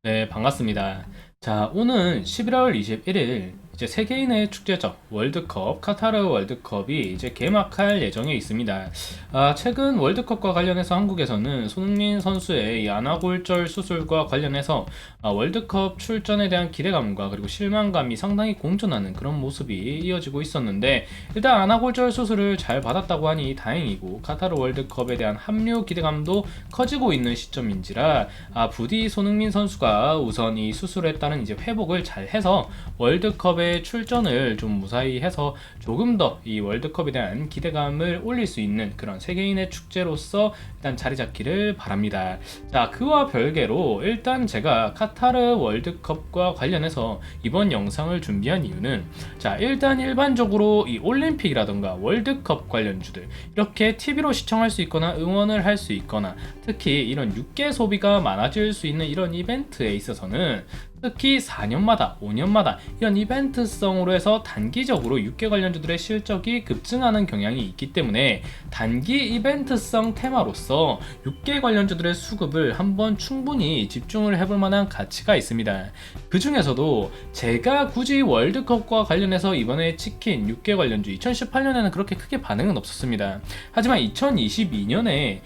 네, 반갑습니다. 자, 오늘 11월 21일 이제 세계인의 축제죠. 월드컵, 카타르 월드컵이 이제 개막할 예정에 있습니다. 최근 월드컵과 관련해서 한국에서는 손흥민 선수의 이 안아골절 수술과 관련해서 월드컵 출전에 대한 기대감과 그리고 실망감이 상당히 공존하는 그런 모습이 이어지고 있었는데, 일단 안아골절 수술을 잘 받았다고 하니 다행이고, 카타르 월드컵에 대한 합류 기대감도 커지고 있는 시점인지라 부디 손흥민 선수가 우선 이 수술에 따른 이제 회복을 잘 해서 월드컵에 출전을 좀 무사히 해서 조금 더 이 월드컵에 대한 기대감을 올릴 수 있는 그런 세계인의 축제로서 일단 자리 잡기를 바랍니다. 자, 그와 별개로 일단 제가 카타르 월드컵과 관련해서 이번 영상을 준비한 이유는, 자, 일단 일반적으로 이 올림픽이라던가 월드컵 관련주들 이렇게 TV로 시청할 수 있거나 응원을 할 수 있거나, 특히 이런 육계 소비가 많아질 수 있는 이런 이벤트에 있어서는 특히 4년마다, 5년마다 이런 이벤트성으로 해서 단기적으로 육계 관련주들의 실적이 급증하는 경향이 있기 때문에 단기 이벤트성 테마로서 육계 관련주들의 수급을 한번 충분히 집중을 해볼 만한 가치가 있습니다. 그 중에서도 제가 굳이 월드컵과 관련해서 이번에 찍힌 육계 관련주 2018년에는 그렇게 크게 반응은 없었습니다. 하지만 2022년에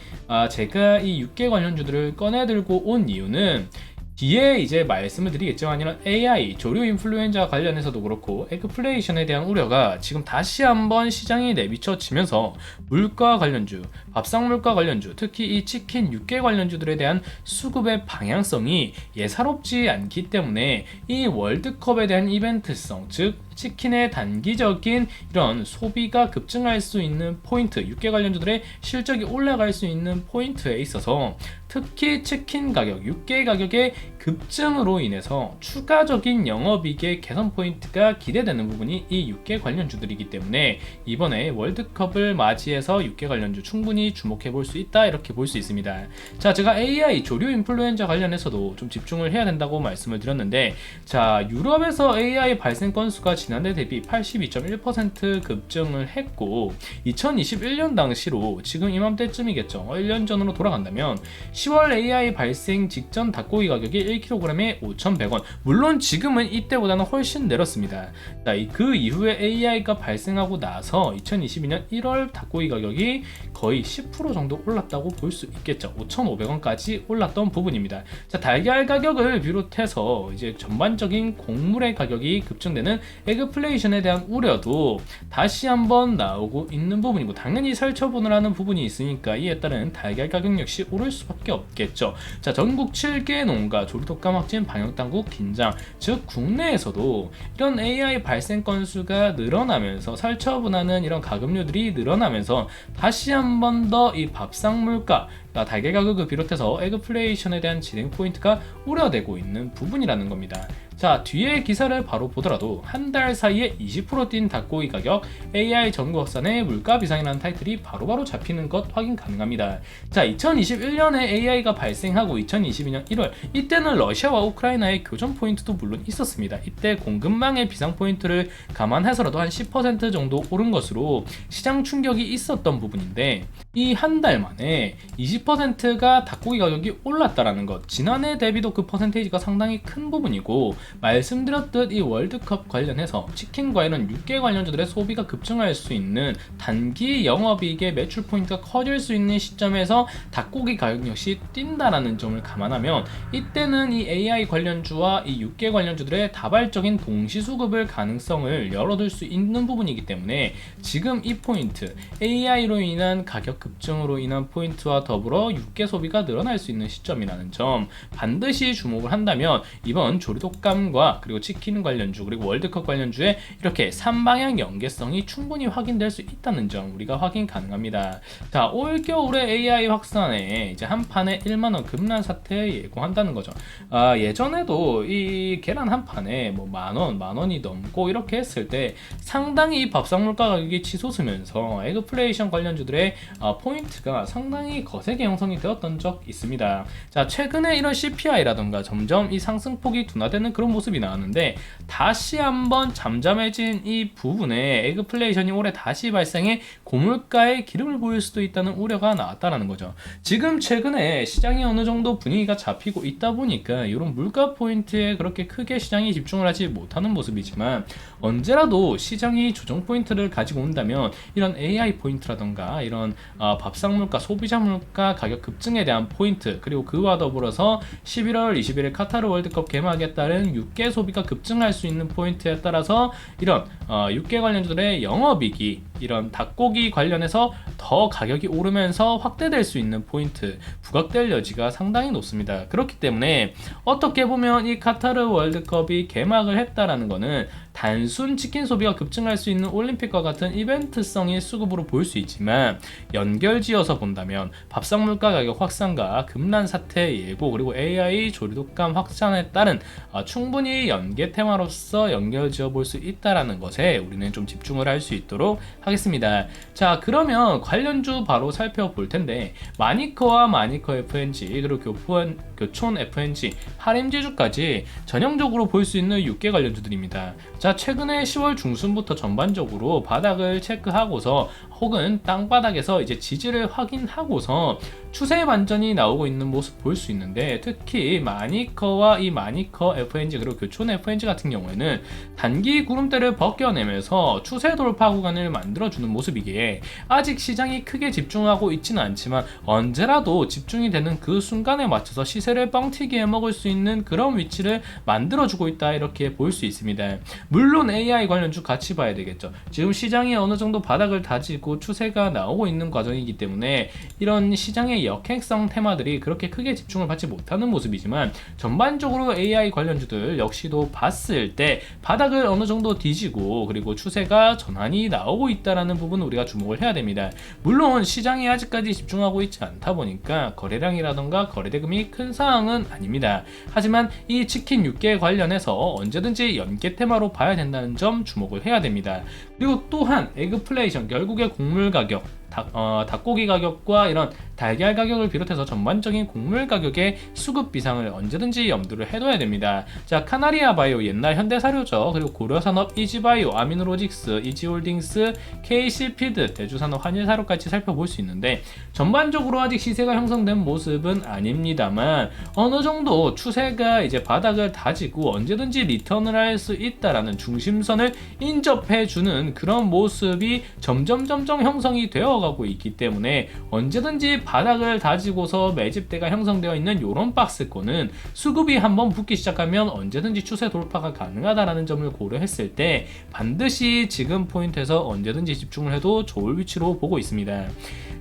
제가 이 육계 관련주들을 꺼내들고 온 이유는, 뒤에 이제 말씀을 드리겠지만 이런 AI, 조류 인플루엔자 관련해서도 그렇고 에그플레이션에 대한 우려가 지금 다시 한번 시장에 내비쳐지면서 물가 관련주, 밥상 물가 관련주, 특히 이 치킨, 육계 관련주들에 대한 수급의 방향성이 예사롭지 않기 때문에 이 월드컵에 대한 이벤트성, 즉 치킨의 단기적인 이런 소비가 급증할 수 있는 포인트, 육계 관련주들의 실적이 올라갈 수 있는 포인트에 있어서 특히 치킨 가격, 육계 가격의 급증으로 인해서 추가적인 영업이익의 개선 포인트가 기대되는 부분이 이 육계 관련주들이기 때문에 이번에 월드컵을 맞이해서 육계 관련주 충분히 주목해 볼 수 있다, 이렇게 볼 수 있습니다. 자, 제가 AI 조류 인플루엔자 관련해서도 좀 집중을 해야 된다고 말씀을 드렸는데, 자, 유럽에서 AI 발생 건수가 지난해 대비 82.1% 급증을 했고, 2021년 당시로 지금 이맘때쯤이겠죠. 1년 전으로 돌아간다면 10월 AI 발생 직전 닭고기 가격이 1kg에 5,100원. 물론 지금은 이때보다는 훨씬 내렸습니다. 자, 그 이후에 AI가 발생하고 나서 2022년 1월 닭고기 가격이 거의 10% 정도 올랐다고 볼 수 있겠죠. 5,500원까지 올랐던 부분입니다. 자, 달걀 가격을 비롯해서 이제 전반적인 곡물의 가격이 급증되는 에그플레이션에 대한 우려도 다시 한번 나오고 있는 부분이고, 당연히 살처분을 하는 부분이 있으니까 이에 따른 달걀 가격 역시 오를 수밖에 없겠죠. 자, 전국 7개 농가 조류독감 확진 방역당국 긴장, 즉 국내에서도 이런 AI 발생 건수가 늘어나면서 살처분하는 이런 가금류들이 늘어나면서 다시 한번 더 이 밥상 물가, 달걀 가격을 비롯해서 에그플레이션에 대한 진행 포인트가 우려되고 있는 부분이라는 겁니다. 자, 뒤에 기사를 바로 보더라도 한 달 사이에 20%뛴 닭고기 가격, AI 전국 확산의 물가 비상이라는 타이틀이 바로바로 잡히는 것 확인 가능합니다. 자, 2021년에 AI가 발생하고 2022년 1월, 이때는 러시아와 우크라이나의 교전 포인트도 물론 있었습니다. 이때 공급망의 비상 포인트를 감안해서라도 한 10% 정도 오른 것으로 시장 충격이 있었던 부분인데, 이 한 달 만에 20%가 닭고기 가격이 올랐다라는 것, 지난해 대비도 그 퍼센테이지가 상당히 큰 부분이고, 말씀드렸듯 이 월드컵 관련해서 치킨과 이런 육계 관련주들의 소비가 급증할 수 있는 단기 영업이익의 매출 포인트가 커질 수 있는 시점에서 닭고기 가격 역시 뛴다라는 점을 감안하면, 이때는 이 AI 관련주와 이 육계 관련주들의 다발적인 동시 수급을 가능성을 열어둘 수 있는 부분이기 때문에 지금 이 포인트, AI로 인한 가격 급증으로 인한 포인트와 더불어 육계 소비가 늘어날 수 있는 시점이라는 점 반드시 주목을 한다면, 이번 조류독감과 그리고 치킨 관련주 그리고 월드컵 관련주에 이렇게 3방향 연계성이 충분히 확인될 수 있다는 점 우리가 확인 가능합니다. 자, 올겨울에 AI 확산에 이제 한 판에 1만원 급락 사태 예고한다는 거죠. 예전에도 이 계란 한 판에 뭐 만원이 넘고 이렇게 했을 때 상당히 이 밥상 물가 가격이 치솟으면서 에그플레이션 관련주들의 포인트가 상당히 거세게 다르게 형성이 되었던 적 있습니다. 자, 최근에 이런 CPI라던가 점점 이 상승폭이 둔화되는 그런 모습이 나왔는데 다시 한번 잠잠해진 이 부분에 에그플레이션이 올해 다시 발생해 고물가에 기름을 보일 수도 있다는 우려가 나왔다는 거죠. 지금 최근에 시장이 어느 정도 분위기가 잡히고 있다 보니까 이런 물가 포인트에 그렇게 크게 시장이 집중을 하지 못하는 모습이지만 언제라도 시장이 조정 포인트를 가지고 온다면 이런 AI 포인트라던가 이런 밥상 물가, 소비자 물가 가격 급증에 대한 포인트, 그리고 그와 더불어서 11월 20일에 카타르 월드컵 개막에 따른 육계 소비가 급증할 수 있는 포인트에 따라서 이런 육계 관련주들의 영업이익이 이런 닭고기 관련해서 더 가격이 오르면서 확대될 수 있는 포인트, 부각될 여지가 상당히 높습니다. 그렇기 때문에 어떻게 보면 이 카타르 월드컵이 개막을 했다라는 것은 단순 치킨 소비가 급증할 수 있는 올림픽과 같은 이벤트성의 수급으로 볼 수 있지만 연결지어서 본다면 밥상 물가 가격 확산과 금란 사태 예고, 그리고 AI 조류독감 확산에 따른 충분히 연계 테마로서 연결지어 볼 수 있다라는 것에 우리는 좀 집중을 할 수 있도록 하겠습니다. 자, 그러면 관련주 바로 살펴볼 텐데 마니커와 마니커 FNG, 그리고 교촌 FNG, 하림제주까지 전형적으로 볼 수 있는 6개 관련주들입니다. 자, 최근에 10월 중순부터 전반적으로 바닥을 체크하고서 혹은 땅바닥에서 이제 지지를 확인하고서 추세 반전이 나오고 있는 모습 볼 수 있는데, 특히 마니커와 이 마니커 FNG 그리고 교촌 FNG 같은 경우에는 단기 구름대를 벗겨내면서 추세 돌파 구간을 만들어주는 모습이기에 아직 시장이 크게 집중하고 있지는 않지만 언제라도 집중이 되는 그 순간에 맞춰서 시세를 뻥튀기해 먹을 수 있는 그런 위치를 만들어주고 있다, 이렇게 볼 수 있습니다. 물론 AI 관련주 같이 봐야 되겠죠. 지금 시장이 어느 정도 바닥을 다지고 추세가 나오고 있는 과정이기 때문에 이런 시장의 역행성 테마들이 그렇게 크게 집중을 받지 못하는 모습이지만 전반적으로 AI 관련주들 역시도 봤을 때 바닥을 어느 정도 뒤지고 그리고 추세가 전환이 나오고 있다라는 부분을 우리가 주목을 해야 됩니다. 물론 시장이 아직까지 집중하고 있지 않다 보니까 거래량이라던가 거래대금이 큰 상황은 아닙니다. 하지만 이 치킨 6개 관련해서 언제든지 연계 테마로 봐야 된다는 점 주목을 해야 됩니다. 그리고 또한 에그플레이션, 결국에 곡물 가격, 닭고기 가격과 이런 달걀 가격을 비롯해서 전반적인 곡물 가격의 수급 비상을 언제든지 염두를 해둬야 됩니다. 자, 카나리아 바이오, 옛날 현대사료죠. 그리고 고려산업, 이지바이오, 아미노로직스, 이지홀딩스, KC피드, 대주산업, 한일사료까지 살펴볼 수 있는데 전반적으로 아직 시세가 형성된 모습은 아닙니다만 어느 정도 추세가 이제 바닥을 다지고 언제든지 리턴을 할 수 있다라는 중심선을 인접해주는 그런 모습이 점점 형성이 되어가고 있기 때문에 언제든지 바닥을 다지고서 매집대가 형성되어 있는 이런 박스권은 수급이 한번 붙기 시작하면 언제든지 추세 돌파가 가능하다는 점을 고려했을 때 반드시 지금 포인트에서 언제든지 집중을 해도 좋을 위치로 보고 있습니다.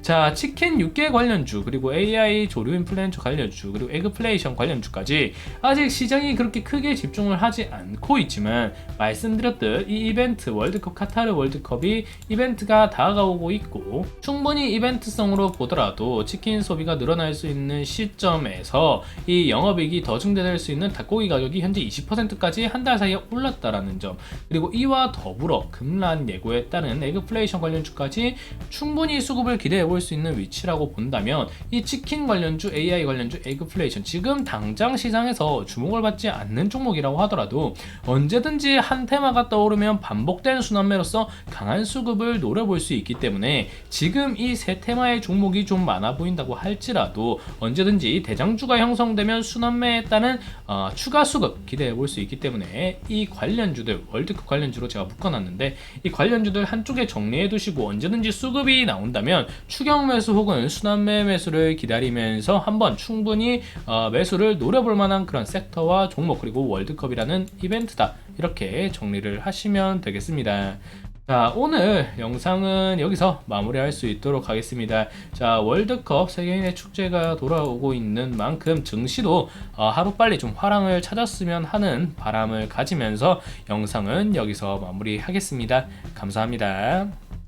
자, 치킨 6개 관련주, 그리고 AI 조류 인플루엔처 관련주, 그리고 에그플레이션 관련주까지 아직 시장이 그렇게 크게 집중을 하지 않고 있지만 말씀드렸듯 이 이벤트, 월드컵, 카타르 월드컵이 이벤트가 다가오고 있고 충분히 이벤트성으로 보더라도 치킨 소비가 늘어날 수 있는 시점에서 이 영업이익이 더 증대될 수 있는 닭고기 가격이 현재 20%까지 한 달 사이에 올랐다라는 점, 그리고 이와 더불어 금란 예고에 따른 에그플레이션 관련주까지 충분히 수급을 기대해 볼 수 있는 위치라고 본다면 이 치킨 관련주, AI 관련주, 에그플레이션 지금 당장 시장에서 주목을 받지 않는 종목이라고 하더라도 언제든지 한 테마가 떠오르면 반복된 순환매로서 강한 수급을 노려볼 수 있기 때문에 지금 이 세 테마의 종목이 좀 많아 보인다고 할지라도 언제든지 대장주가 형성되면 순환매에 따른 추가 수급 기대해 볼 수 있기 때문에 이 관련주들, 월드컵 관련주로 제가 묶어놨는데 이 관련주들 한쪽에 정리해 두시고 언제든지 수급이 나온다면 추경 매수 혹은 순환매 매수를 기다리면서 한번 충분히 매수를 노려볼 만한 그런 섹터와 종목, 그리고 월드컵이라는 이벤트다, 이렇게 정리를 하시면 되겠습니다. 자, 오늘 영상은 여기서 마무리할 수 있도록 하겠습니다. 자, 월드컵 세계인의 축제가 돌아오고 있는 만큼 증시도 하루빨리 좀 화랑을 찾았으면 하는 바람을 가지면서 영상은 여기서 마무리하겠습니다. 감사합니다.